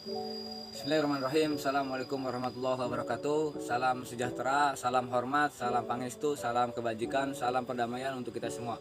Bismillahirrahmanirrahim. Assalamualaikum warahmatullahi wabarakatuh. Salam sejahtera, salam hormat, salam pangestu, salam kebajikan, salam perdamaian untuk kita semua.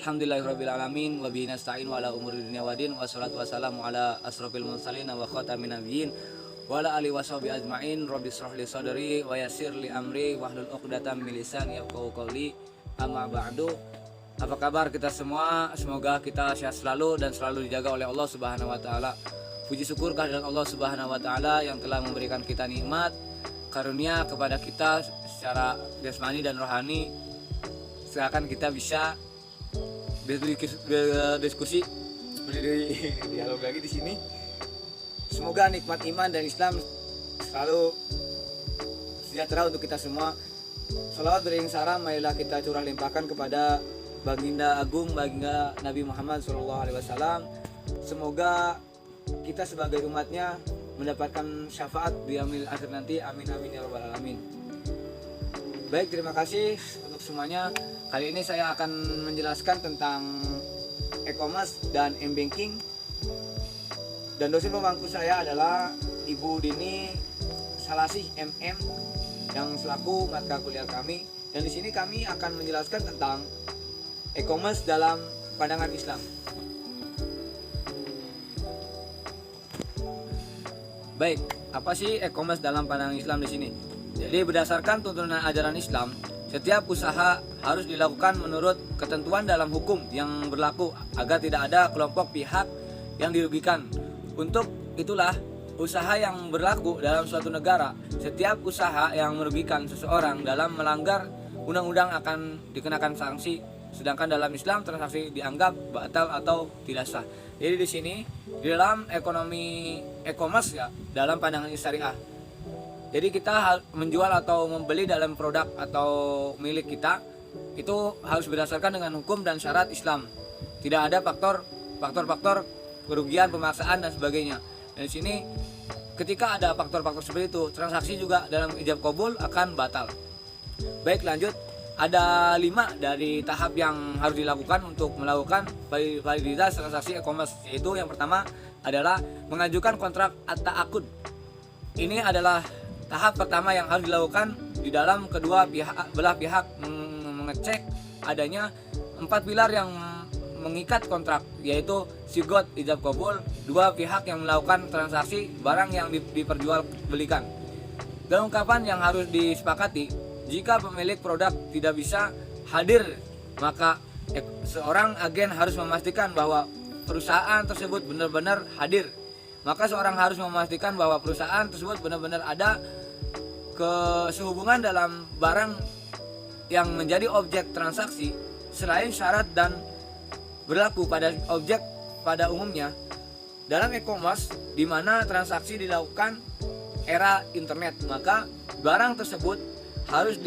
Alhamdulillahirrabbilalamin. Wa bihi nasta'in wa ala umuri dunya wadin. Wassalatu wassalamu ala asrofil mursalin wa khatamin nabiyyin wa ala alihi washabihi ajmain. Rabbi shrah li sadri wa yassir li amri wahlul 'uqdatam min lisani yafqahu qawli. Amma ba'du. Apa kabar kita semua? Semoga kita sehat selalu dan selalu dijaga oleh Allah Subhanahu wa taala. Puji syukur kehadirat Allah Subhanahu wa taala yang telah memberikan kita nikmat karunia kepada kita secara jasmani dan rohani, seakan kita bisa berdiskusi, dialog lagi di sini. Semoga nikmat iman dan Islam selalu sejahtera untuk kita semua. Shalawat beriring salam marilah kita curah limpahkan kepada Baginda Agung, Baginda Nabi Muhammad SAW. Semoga kita sebagai umatnya mendapatkan syafaat di yaumil akhir nanti. Amin amin ya rabbal alamin. Baik, terima kasih untuk semuanya. Kali ini saya akan menjelaskan tentang e-commerce dan m-banking. Dan dosen pemangku saya adalah Ibu Dini Salasih MM yang selaku mata kuliah kami. Dan di sini kami akan menjelaskan tentang e-commerce dalam pandangan Islam. Baik, apa sih e-commerce dalam pandangan Islam di sini? Jadi berdasarkan tuntunan ajaran Islam, setiap usaha harus dilakukan menurut ketentuan dalam hukum yang berlaku agar tidak ada kelompok pihak yang dirugikan. Untuk itulah usaha yang berlaku dalam suatu negara, setiap usaha yang merugikan seseorang dalam melanggar undang-undang akan dikenakan sanksi. Sedangkan dalam Islam transaksi dianggap batal atau tidak sah. Jadi di sini di dalam ekonomi e-commerce ya, dalam pandangan syariah. Jadi kita menjual atau membeli dalam produk atau milik kita itu harus berdasarkan dengan hukum dan syarat Islam. Tidak ada faktor kerugian, pemaksaan dan sebagainya. Dan di sini ketika ada faktor-faktor seperti itu, transaksi juga dalam ijab qabul akan batal. Baik, lanjut. Ada 5 dari tahap yang harus dilakukan untuk melakukan validitas transaksi e-commerce, yaitu yang pertama adalah mengajukan kontrak at-ta'aqud. Ini adalah tahap pertama yang harus dilakukan di dalam kedua belah pihak mengecek adanya 4 pilar yang mengikat kontrak, yaitu sigot ijab qabul, 2 pihak yang melakukan transaksi barang yang diperjualbelikan, dan ungkapan yang harus disepakati. Jika pemilik produk tidak bisa hadir, maka seorang agen harus memastikan bahwa perusahaan tersebut benar-benar hadir. Maka seorang harus memastikan bahwa perusahaan tersebut benar-benar ada kesehubungan dalam barang yang menjadi objek transaksi selain syarat dan berlaku pada objek pada umumnya. Dalam e-commerce di mana transaksi dilakukan era internet, maka barang tersebut harus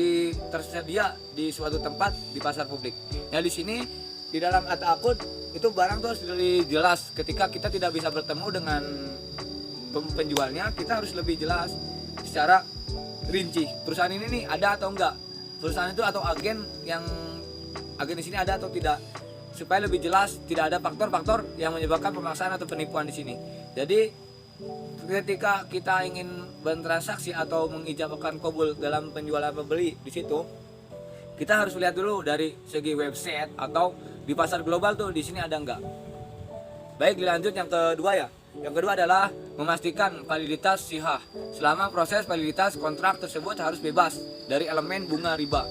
tersedia di suatu tempat di pasar publik. Nah, di sini di dalam at-ta'aqud itu barang itu harus jelas. Ketika kita tidak bisa bertemu dengan penjualnya, kita harus lebih jelas secara rinci. Perusahaan ini nih ada atau enggak? Perusahaan itu atau agen di sini ada atau tidak? Supaya lebih jelas, tidak ada faktor-faktor yang menyebabkan pemaksaan atau penipuan di sini. Jadi ketika kita ingin bertransaksi atau mengijabkan qabul dalam penjualan pembeli, di situ kita harus lihat dulu dari segi website atau di pasar global tuh di sini ada enggak. Baik, dilanjut yang kedua ya. Yang kedua adalah memastikan validitas sihah. Selama proses validitas kontrak tersebut harus bebas dari elemen bunga riba,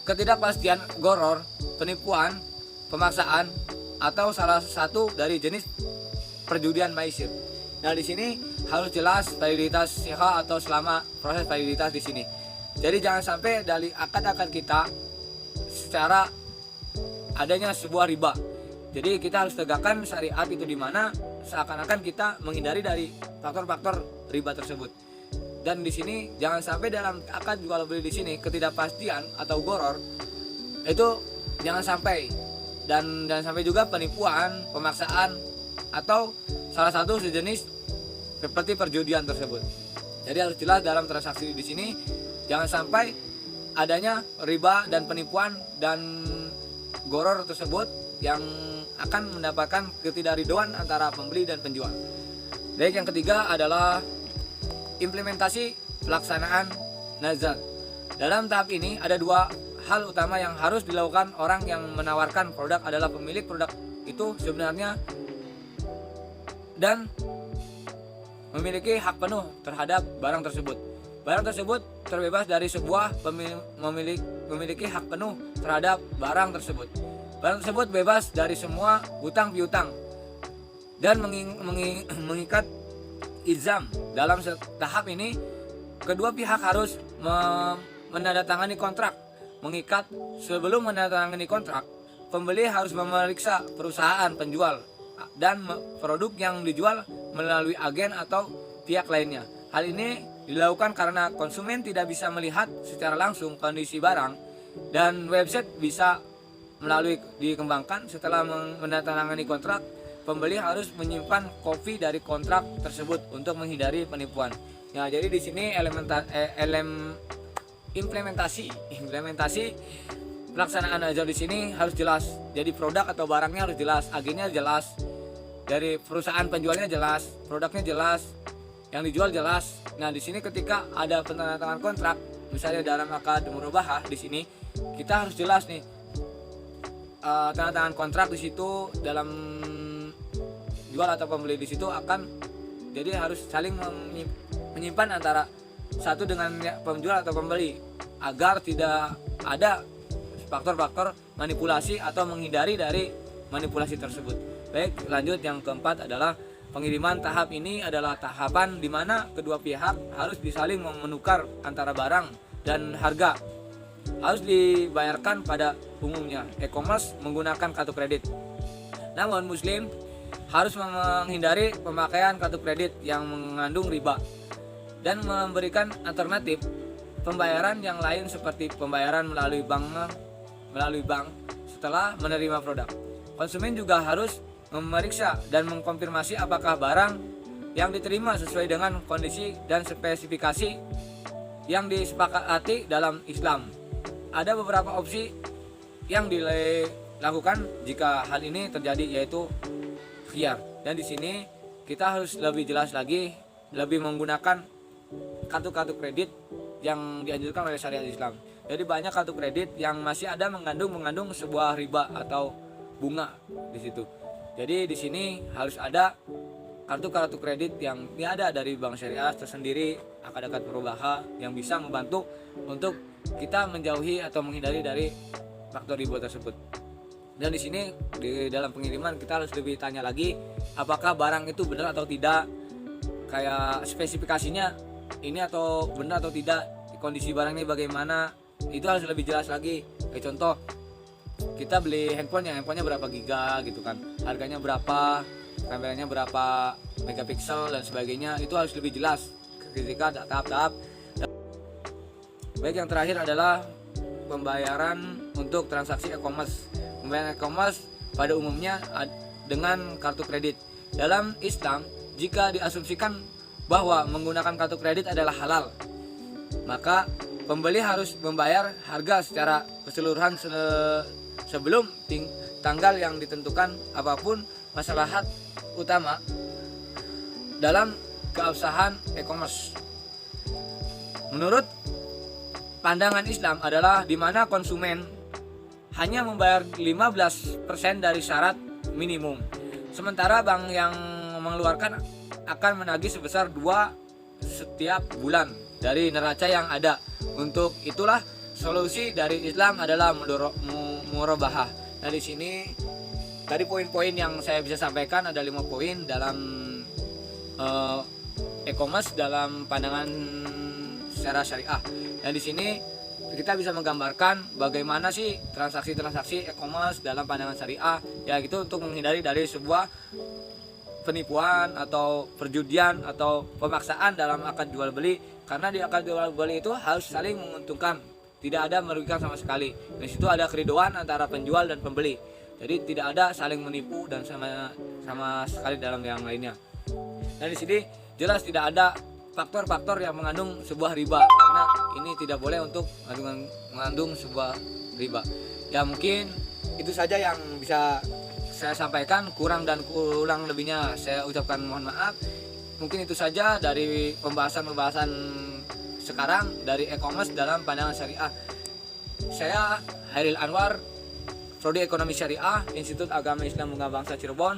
ketidakpastian, goror, penipuan, pemaksaan, atau salah satu dari jenis perjudian maisir. Nah, di sini harus jelas validitas sihah atau selama proses validitas di sini. Jadi jangan sampai dari akad-akad kita secara adanya sebuah riba. Jadi kita harus tegakkan syariat itu di mana seakan-akan kita menghindari dari faktor-faktor riba tersebut. Dan di sini jangan sampai dalam akad jual beli di sini ketidakpastian atau goror itu jangan sampai, dan sampai juga penipuan, pemaksaan, atau salah satu sejenis seperti perjudian tersebut. Jadi harus jelas dalam transaksi di sini, jangan sampai adanya riba dan penipuan dan goror tersebut yang akan mendapatkan ketidakridhoan antara pembeli dan penjual. Baik, yang ketiga adalah implementasi pelaksanaan nazar. Dalam tahap ini ada dua hal utama yang harus dilakukan orang yang menawarkan produk adalah pemilik produk itu sebenarnya dan memiliki hak penuh terhadap barang tersebut. Barang tersebut terbebas dari sebuah memiliki hak penuh terhadap barang tersebut. Barang tersebut bebas dari semua hutang piutang dan mengikat izam. Dalam tahap ini kedua pihak harus menandatangani kontrak. Mengikat sebelum menandatangani kontrak, pembeli harus memeriksa perusahaan penjual dan produk yang dijual melalui agen atau pihak lainnya. Hal ini dilakukan karena konsumen tidak bisa melihat secara langsung kondisi barang dan website bisa dikembangkan. Setelah menandatangani kontrak, pembeli harus menyimpan kopi dari kontrak tersebut untuk menghindari penipuan. Nah, jadi di sini implementasi pelaksanaan nazar di sini harus jelas. Jadi produk atau barangnya harus jelas, agennya jelas, dari perusahaan penjualnya jelas, produknya jelas, yang dijual jelas. Nah, di sini ketika ada penandatangan kontrak, misalnya dalam akad murabahah di sini kita harus jelas nih tanda tangan kontrak di situ, dalam jual atau pembeli di situ akan jadi harus saling menyimpan antara satu dengan penjual atau pembeli agar tidak ada faktor-faktor manipulasi atau menghindari dari manipulasi tersebut. Baik, lanjut yang keempat adalah pengiriman. Tahap ini adalah tahapan di mana kedua pihak harus saling menukar antara barang dan harga. Harus dibayarkan pada umumnya e-commerce menggunakan kartu kredit. Namun Muslim harus menghindari pemakaian kartu kredit yang mengandung riba dan memberikan alternatif pembayaran yang lain seperti pembayaran melalui bank setelah menerima produk. Konsumen juga harus memeriksa dan mengkonfirmasi apakah barang yang diterima sesuai dengan kondisi dan spesifikasi yang disepakati dalam Islam. Ada beberapa opsi yang dilakukan jika hal ini terjadi, yaitu khiyar. Dan di sini kita harus lebih jelas lagi, lebih menggunakan kartu-kartu kredit yang dianjurkan oleh syariat Islam. Jadi banyak kartu kredit yang masih ada mengandung sebuah riba atau bunga di situ. Jadi di sini harus ada kartu-kartu kredit yang ada dari bank syariah tersendiri, akad-akad murabahah yang bisa membantu untuk kita menjauhi atau menghindari dari faktor riba tersebut. Dan di sini di dalam pengiriman kita harus lebih tanya lagi apakah barang itu benar atau tidak, kayak spesifikasinya ini atau benar atau tidak, kondisi barangnya bagaimana, itu harus lebih jelas lagi. Kayak contoh kita beli handphonenya berapa giga gitu kan, harganya berapa, kameranya berapa megapiksel dan sebagainya, itu harus lebih jelas ketika tahap-tahap. Baik, yang terakhir adalah pembayaran untuk transaksi e-commerce. Pembayaran e-commerce pada umumnya dengan kartu kredit. Dalam Islam, jika diasumsikan bahwa menggunakan kartu kredit adalah halal, maka pembeli harus membayar harga secara keseluruhan sebelum tanggal yang ditentukan. Apapun maslahat utama dalam keabsahan e-commerce menurut pandangan Islam adalah di mana konsumen hanya membayar 15% dari syarat minimum, sementara bank yang mengeluarkan akan menagih sebesar 2 setiap bulan dari neraca yang ada. Untuk itulah solusi dari Islam adalah murabahah. Nah, di sini tadi poin-poin yang saya bisa sampaikan ada 5 poin dalam e-commerce dalam pandangan secara syariah. Dan di sini kita bisa menggambarkan bagaimana sih transaksi-transaksi e-commerce dalam pandangan syariah, yaitu untuk menghindari dari sebuah penipuan atau perjudian atau pemaksaan dalam akad jual beli. Karena di akad jual beli itu harus saling menguntungkan, tidak ada merugikan sama sekali. Di situ ada keridoan antara penjual dan pembeli. Jadi tidak ada saling menipu dan sama sekali dalam yang lainnya. Dan di sini jelas tidak ada faktor-faktor yang mengandung sebuah riba, karena ini tidak boleh untuk mengandung sebuah riba. Ya, mungkin itu saja yang bisa saya sampaikan, kurang lebihnya saya ucapkan mohon maaf. mungkin itu saja dari pembahasan sekarang dari e-commerce dalam pandangan syariah. Saya Hairil Anwar, Prodi Ekonomi Syariah, Institut Agama Islam Bunga Bangsa Cirebon.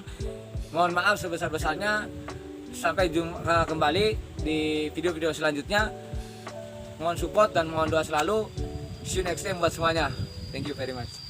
Mohon maaf sebesar-besarnya. Sampai jumpa kembali di video-video selanjutnya. Mohon support dan mohon doa selalu. See you next time buat semuanya. Thank you very much.